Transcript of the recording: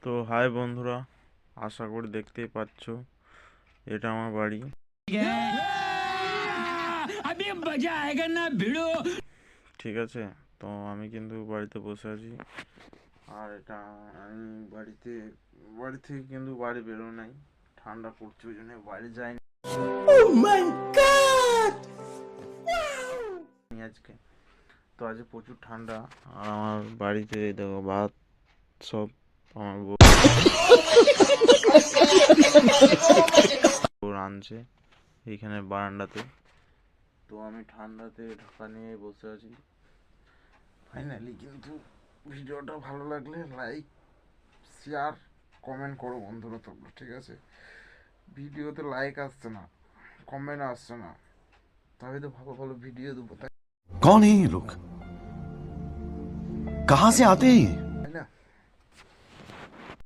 তো হাই বন্ধুরা, আশা করি দেখতেই পাচ্ছ এটা আমার বাড়ি। ঠিক আছে, তো আমি কিন্তু বাড়িতে বসে আছি। আর এটা আমি বাড়ি থেকে কিন্তু বাড়ি বেরো নাই, ঠান্ডা পড়ছে ওই জন্য বাড়ি যাইনি আজকে। তো আজ প্রচুর ঠান্ডা। আর আমার বাড়িতে দেখো ভাত সব আমার বউ রাঁধছে এইখানে বারান্দাতে। তো আমি ঠান্ডাতে ঢাকা নিয়ে বসে আছি। ফাইনালি কিন্তু ভিডিওটা ভালো লাগলে লাইক, শেয়ার, কমেন্ট করো বন্ধুরা তোমরা, ঠিক আছে? ভিডিওতে লাইক আসছে না, কমেন্ট আসছে না, তবে তো ভালো ভালো ভিডিও দেবো। कौन है ये लोग? कहां से आते हैं ये?